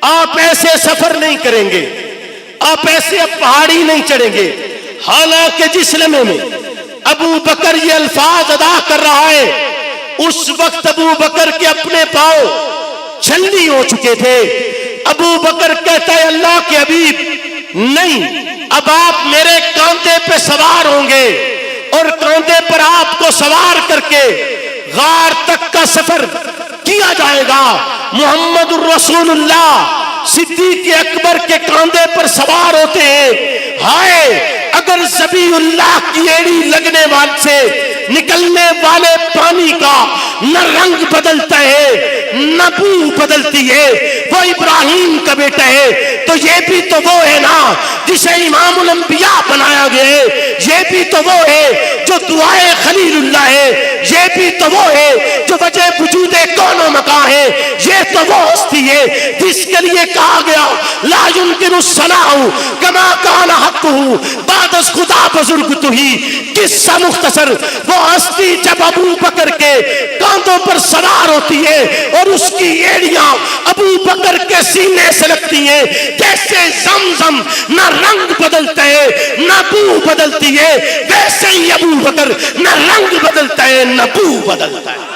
آپ ایسے سفر نہیں کریں گے, آپ ایسے پہاڑی نہیں چڑھیں گے. حالانکہ جس لمحے میں ابو بکر یہ الفاظ ادا کر رہا ہے, اس وقت ابو بکر کے اپنے پاؤں چھلنی ہو چکے تھے. ابو بکر کہتا ہے اللہ کے حبیب نہیں, اب آپ میرے کاندھے پہ سوار ہوں گے اور کاندھے پر آپ کو سوار کر کے غار تک کا سفر کیا جائے گا. محمد الرسول اللہ صدیق اکبر کے کاندھے پر سوار ہوتے ہیں. ہائے اگر ذبی اللہ کی ایڑی لگنے والے سے نکلنے والے پانی کا نہ رنگ بدلتا ہے نہ بو بدلتی ہے, وہ ابراہیم کا بیٹا ہے, تو یہ بھی تو وہ ہے نا جسے امام الانبیاء بنایا گیا ہے. یہ بھی تو وہ ہے جو دعائے خلیل اللہ ہے. یہ بھی تو وہ ہے جو وجہ وجود کون و مکان ہے. یہ تو وہ ہستی ہے جس کے لیے کہا گیا لا يمكن الصلاح كما كان حقه بعد از خدا بزرگ تو ہی. قصہ مختصر, وہ ہستی جب ابو بکر کے کاندھوں پر سوار ہوتی ہے اور اس کی ایڑیاں ابو بکر کے سینے سے لگتی ہیں, جیسے زمزم نہ رنگ بدلتا ہے نہ بو بدلتی ہے, ویسے ہی ابو بکر نہ رنگ بدلتا ہے نہ بو بدلتا ہے.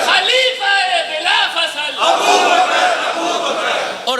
خلیفہ بلا فصل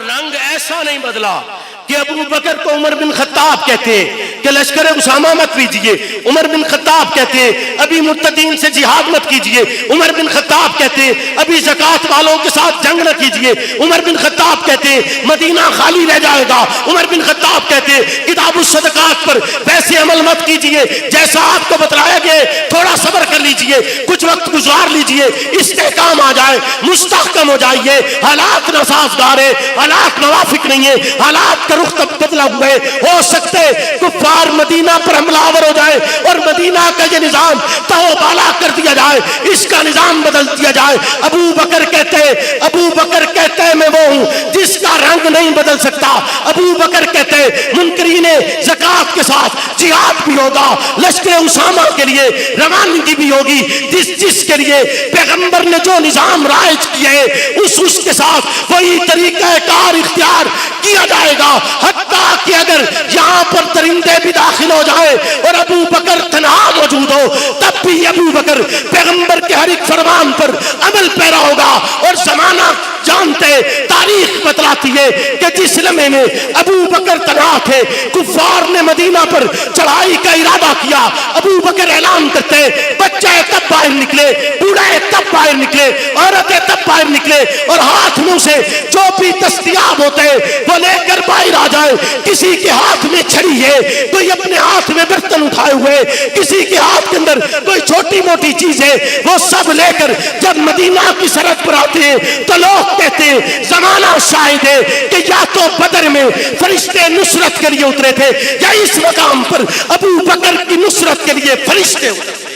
رنگ ایسا نہیں بدلا کہ ابو بکر کو عمر بن خطاب کہتے ہیں کہ لشکر اسامہ مت بھیجیے، عمر بن خطاب کہتے ہیں ابھی مرتدین سے جہاد مت کیجیے، عمر بن خطاب کہتے ہیں ابھی زکات والوں کے ساتھ جنگ نہ کیجیے، عمر بن خطاب کہتے ہیں مدینہ خالی رہ جائے گا، عمر بن خطاب کہتے ہیں کتاب الصدقات پر ویسے عمل مت کیجیے جیسا آپ کو بتلایا گیا، تھوڑا صبر کر لیجیے، کچھ وقت گزار لیجیے، استحکام آ جائے، مستحکم ہو جائیے، حالات ناسازگار ہے، حالات موافق نہیں ہے، حالات کا رخ تب بدلا ہوا ہے، ہو سکتے کفار مدینہ پر حملہ آور ہو جائے اور مدینہ کا یہ نظام تہو بالا کر دیا جائے، اس کا نظام بدل دیا جائے۔ ابو بکر کہتے ہیں میں وہ ہوں جس کا رنگ نہیں بدل سکتا۔ ابو بکر کہتے ہیں منکرین زکات کے ساتھ جہاد بھی ہوگا، لشکر اسامہ کے لیے روانگی بھی ہوگی، جس کے لیے پیغمبر نے جو نظام رائج کیے ہیں اس کے ساتھ وہی طریقہ کار اختیار کیا جائے گا، حتیٰ کہ اگر یہاں پر درندے بھی داخل ہو جائیں اور ابو بکر تنہا موجود ہو تب بھی ابو بکر پیغمبر کے ہر ایک فرمان پر عمل پیرا ہوگا۔ اور زمانہ جانتے، تاریخ بتلاتی ہے کہ جس لمحے میں ابو بکر تنہا تھے، کفار نے مدینہ پر چڑھائی کا ارادہ کیا، ابو بکر اعلان کرتے بچے تب باہر نکلے، بوڑھے تب باہر نکلے، عورتیں تب باہر نکلے، اور ہاتھ منہ سے جو بھی دستیاب ہوتے وہ لے کر باہر آ جائے۔ کسی کے ہاتھ میں چھڑی ہے، کوئی اپنے ہاتھ میں برتن اٹھائے ہوئے، کسی کے ہاتھ کے اندر کوئی چھوٹی موٹی چیز ہے، وہ سب لے کر جب مدینہ کی سرحد پر آتے ہیں تو لوگ کہتے ہیں زمانہ شاہد ہے کہ یا تو بدر میں فرشتے نصرت کے لیے اترے تھے یا اس مقام پر ابو بکر کی نصرت کے لیے فرشتے اترے تھے۔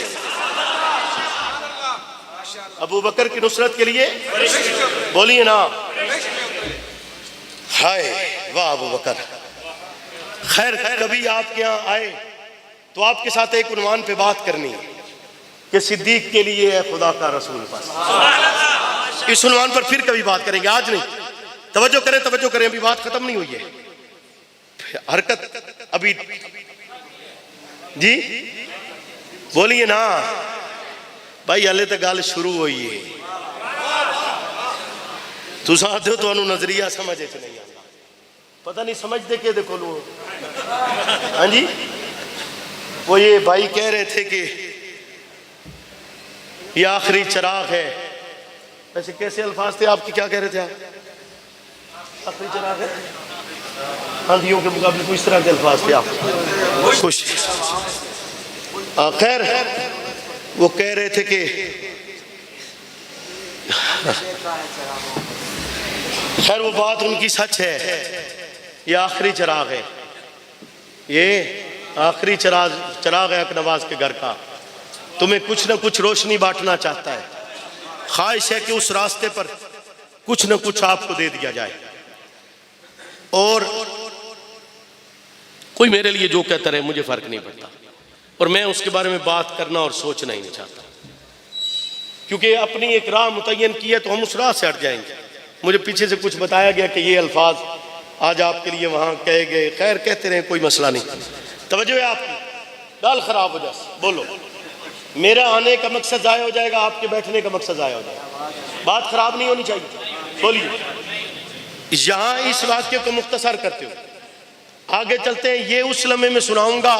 ابو بکر کی نصرت کے لیے بولیے نا، ہائے واہ ابو بکر۔ خیر کبھی آپ کے یہاں آئے تو آپ کے ساتھ ایک عنوان پہ بات کرنی ہے کہ صدیق کے لیے ہے خدا کا رسول بس۔ اس عنوان پر پھر کبھی بات کریں گے، آج نہیں۔ توجہ کریں، ابھی بات ختم نہیں ہوئی ہے، حرکت ابھی جی بولیے نا بھائی، ہلے تو گل شروع ہوئی ہے، تو ساتھ ہو تو نظریہ سمجھے چ نہیں آتا، پتہ نہیں سمجھتے کہ دیکھو لو۔ ہاں جی، وہ یہ بھائی کہہ رہے تھے کہ یہ آخری چراغ ہے، ویسے کیسے الفاظ تھے آپ کی، کیا کہہ رہے تھے آپ؟ آخری چراغ ہے، آندھیوں کے مقابلے کو اس طرح کے الفاظ تھے آپ خوش۔ خیر وہ کہہ رہے تھے کہ خیر وہ بات ان کی سچ ہے، یہ آخری چراغ ہے، یہ آخری چراغ ہے نواز کے گھر کا، تمہیں کچھ نہ کچھ روشنی بانٹنا چاہتا ہے، خواہش ہے کہ اس راستے پر کچھ نہ کچھ آپ کو دے دیا جائے، اور کوئی میرے لیے جو کہتا رہے مجھے فرق نہیں پڑتا، اور میں اس کے بارے میں بات کرنا اور سوچنا ہی نہیں چاہتا، کیونکہ اپنی ایک راہ متعین کی ہے تو ہم اس راہ سے ہٹ جائیں گے۔ مجھے پیچھے سے کچھ بتایا گیا کہ یہ الفاظ آج آپ کے لیے وہاں کہے گئے، خیر کہتے رہیں، کوئی مسئلہ نہیں۔ توجہ ہے آپ کی، گال خراب ہو جائے بولو، میرا آنے کا مقصد ضائع ہو جائے گا، آپ کے بیٹھنے کا مقصد ضائع ہو جائے گا، بات خراب نہیں ہونی چاہیے، بولیے۔ یہاں اس واقعے کو مختصر کرتے ہو آگے چلتے ہیں، یہ اس لمحے میں سناؤں گا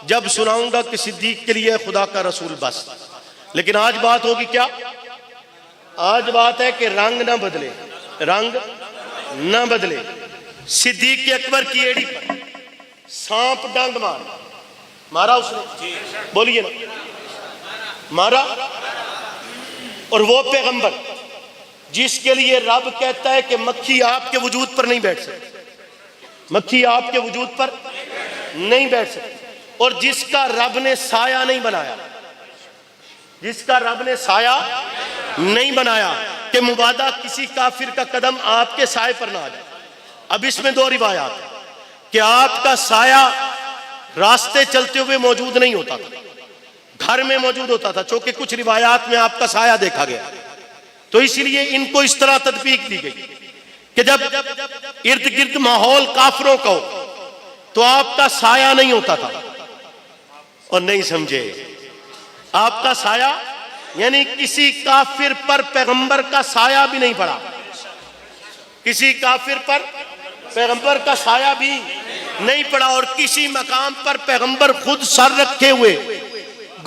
جب سناؤں گا کہ صدیق کے لیے خدا کا رسول بس، لیکن آج بات ہوگی کیا؟ آج بات ہے کہ رنگ نہ بدلے، رنگ نہ بدلے۔ صدیق اکبر کی ایڑی پر سانپ ڈنگ مارا اس نے، بولیے نا، مارا، اور وہ پیغمبر جس کے لیے رب کہتا ہے کہ مکھی آپ کے وجود پر نہیں بیٹھ سکتی، مکھی آپ کے وجود پر نہیں بیٹھ سکتی، اور جس کا رب نے سایہ نہیں بنایا، جس کا رب نے سایہ نہیں بنایا کہ مبادا کسی کافر کا قدم آپ کے سائے پر نہ آ جائے۔ اب اس میں دو روایات ہیں کہ آپ کا سایہ راستے چلتے ہوئے موجود نہیں ہوتا تھا، گھر میں موجود ہوتا تھا، چونکہ کچھ روایات میں آپ کا سایہ دیکھا گیا، تو اسی لیے ان کو اس طرح تطبیق دی گئی کہ جب ارد گرد ماحول کافروں کا ہو تو آپ کا سایہ نہیں ہوتا تھا، اور نہیں سمجھے، آپ کا سایہ یعنی کسی کافر پر پیغمبر کا سایہ بھی نہیں پڑا، کسی کافر پر پیغمبر کا سایہ بھی نہیں پڑا، اور کسی مقام پر پیغمبر خود سر رکھے ہوئے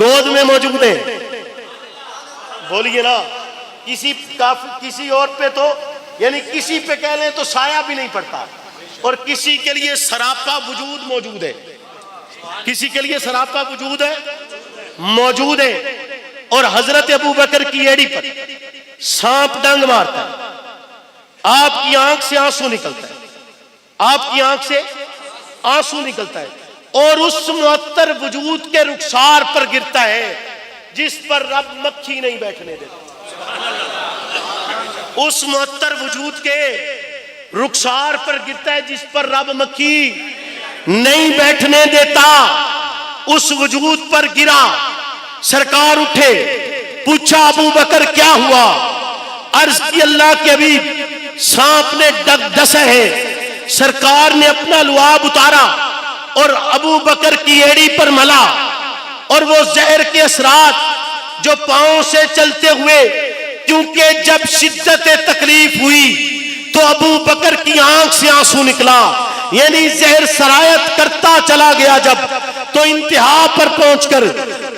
گود میں موجود ہیں. بولیے نا، کسی اور پہ تو یعنی کسی پہ کہہ لیں تو سایہ بھی نہیں پڑتا، اور کسی کے لیے سراپا وجود موجود ہے. کسی کے لیے سراپا وجود ہے موجود ہے. اور حضرت ابوبکر کی ایڑی پر سانپ ڈنگ مارتا ہے، آپ کی آنکھ سے آنسو نکلتا ہے، آپ کی آنکھ سے آنسو نکلتا ہے، اور اس معطر وجود کے رخسار پر گرتا ہے جس پر رب مکھی نہیں بیٹھنے دیتا. اس معطر وجود کے رخسار پر گرتا ہے جس پر رب مکھی نہیں بیٹھنے دیتا. اس وجود پر گرا، سرکار اٹھے، پوچھا ابو بکر کیا ہوا؟ عرض کی اللہ کے حبیب سانپ نے ڈسا ہے. سرکار نے اپنا لعاب اتارا اور ابو بکر کی ایڑی پر ملا، اور وہ زہر کے اثرات جو پاؤں سے چلتے ہوئے، کیونکہ جب شدت تکلیف ہوئی تو ابو بکر کی آنکھ سے آنسو نکلا، یعنی زہر سرایت کرتا چلا گیا. جب تو انتہا پر پہنچ کر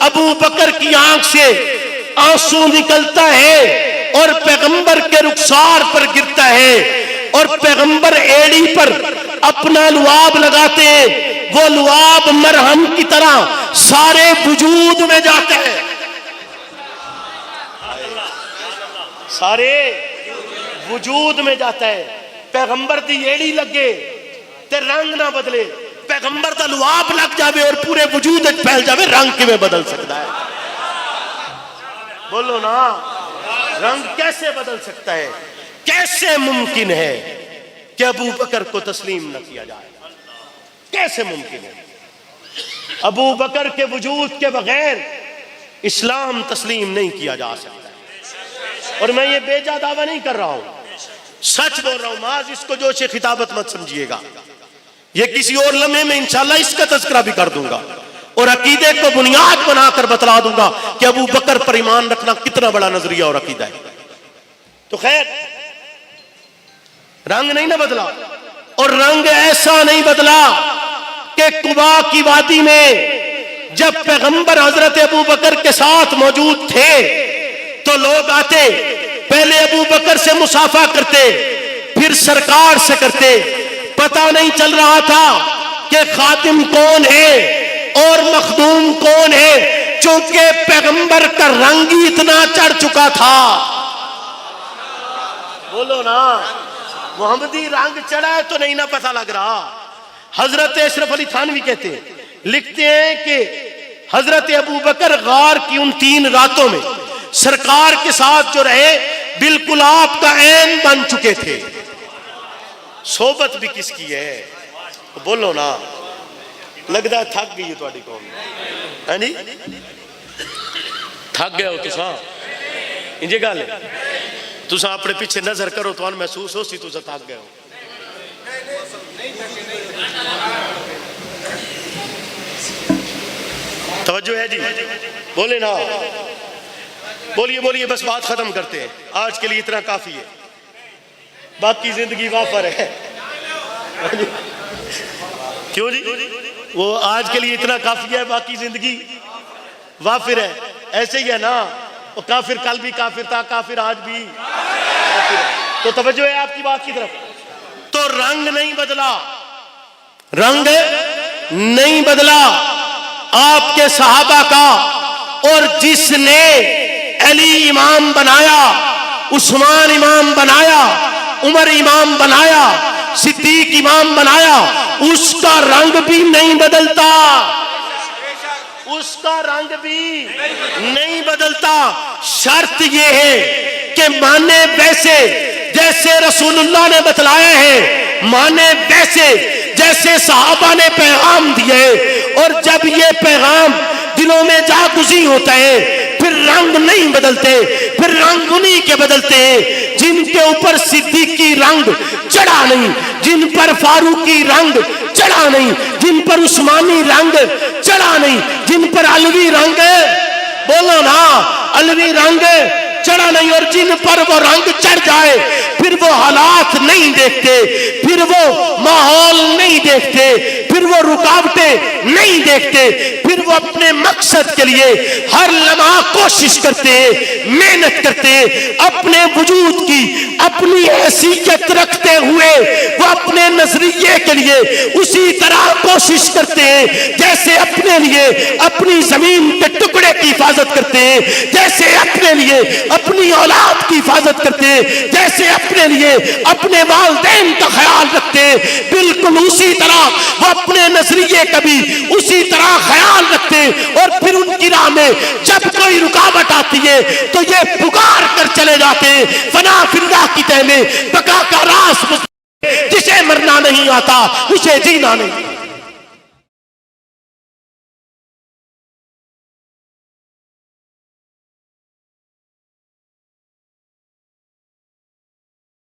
ابو بکر کی آنکھ سے آنسو نکلتا ہے اور پیغمبر کے رخسار پر گرتا ہے، اور پیغمبر ایڑی پر اپنا لعاب لگاتے ہیں. وہ لعاب مرہم کی طرح سارے وجود میں جاتا ہے، سارے وجود میں جاتا ہے. پیغمبر دی ایڑی لگے تے رنگ نہ بدلے، پیغمبر دا لعاب لگ جاوے اور پورے وجود وچ پھیل جاوے، رنگ کیویں بدل سکتا ہے؟ بولو نا، رنگ کیسے بدل سکتا ہے؟ کیسے ممکن ہے کہ ابو بکر کو تسلیم نہ کیا جائے؟ کیسے ممکن ہے؟ ابو بکر کے وجود کے بغیر اسلام تسلیم نہیں کیا جا سکتا. اور میں یہ بے جا دعویٰ نہیں کر رہا ہوں، سچ بول رہا ہوں. معاذ اس کو جوش خطابت مت سمجھیے گا، یہ کسی اور لمحے میں انشاءاللہ اس کا تذکرہ بھی کر دوں گا، اور عقیدے کو بنیاد بنا کر بتلا دوں گا کہ ابو بکر پر ایمان رکھنا کتنا بڑا نظریہ اور عقیدہ ہے. تو خیر، رنگ نہیں نہ بدلا، اور رنگ ایسا نہیں بدلا کہ قبا کی وادی میں جب پیغمبر حضرت ابو بکر کے ساتھ موجود تھے تو لوگ آتے، پہلے ابو بکر سے مصافحہ کرتے، پھر سرکار سے کرتے. پتہ نہیں چل رہا تھا کہ خادم کون ہے اور مخدوم کون ہے، چونکہ پیغمبر کا رنگ ہی اتنا چڑھ چکا تھا. بولو نا، محمدی رنگ چڑھا ہے تو نہیں نہ پتہ لگ رہا. حضرت اشرف علی تھانوی کہتے ہیں، لکھتے ہیں کہ حضرت ابو بکر غار کی ان 3 راتوں میں سرکار کے ساتھ جو رہے بالکل آپ کا عین بن چکے تھے. صحبت بھی کس کی ہے؟ بولو نا، لگتا ہے تھک گئی ہے تھوڑی قوم. ہاں جی، تھک گئے ہو تساں؟ انجے گل ہے، تساں اپنے پیچھے نظر کرو تو محسوس ہو سی تساں تھک گئے ہو. توجہ ہے جی؟ بولے نا، بولیے بولیے، بس بات ختم کرتے ہیں. آج کے لیے اتنا کافی ہے، باقی زندگی وافر ہے. کیوں جی؟ وہ آج کے لیے اتنا کافی ہے، باقی زندگی وافر ہے. ایسے ہی ہے نا، وہ کافر کل بھی کافر تھا، کافر آج بھی کافر ہے. تو توجہ ہے آپ کی بات کی طرف. تو رنگ نہیں بدلا، رنگ نہیں بدلا آپ کے صحابہ کا. اور جس نے علی امام بنایا، عثمان امام بنایا، عمر امام بنایا، صدیق امام بنایا، اس کا رنگ بھی نہیں بدلتا، اس کا رنگ بھی نہیں بدلتا. شرط یہ ہے کہ مانے ویسے جیسے رسول اللہ نے بتلایا ہے، مانے ویسے جیسے صحابہ نے پیغام دیے. اور جب یہ پیغام دلوں میں جاگزی ہوتا ہے پھر رنگ نہیں بدلتے، پھر رنگ انہی کے بدلتے ہیں جن کے اوپر صدیقی رنگ چڑھا نہیں، جن پر فاروقی رنگ چڑھا نہیں، جن پر عثمانی رنگ چڑھا نہیں، جن پر علوی رنگ، بولو نا، علوی رنگ چڑھا نہیں. اور جن پر وہ رنگ چڑھ جائے پھر وہ حالات نہیں دیکھتے، پھر وہ ماحول نہیں دیکھتے، پھر وہ رکاوٹیں نہیں دیکھتے، پھر وہ اپنے مقصد کے لیے ہر لمحہ کوشش کرتے ہیں، محنت کرتے ہیں، اپنے وجود کی اپنی حیثیت رکھتے ہوئے وہ اپنے نظریے کے لیے اسی طرح کوشش کرتے ہیں جیسے اپنے لیے اپنی زمین کے ٹکڑے کی حفاظت کرتے ہیں، جیسے اپنے لیے اپنی اولاد کی حفاظت کرتے ہیں، جیسے اپنے لیے اپنے والدین کا خیال رکھتے ہیں، بالکل اسی طرح وہ اپنے نظریے کا بھی اسی طرح خیال رکھتے ہیں۔ اور پھر ان کی راہ میں جب کوئی رکاوٹ آتی ہے تو یہ پکار کر چلے جاتے ہیں، فنا فی اللہ کی تہ میں بقا کا راز، جسے مرنا نہیں آتا اسے جینا نہیں۔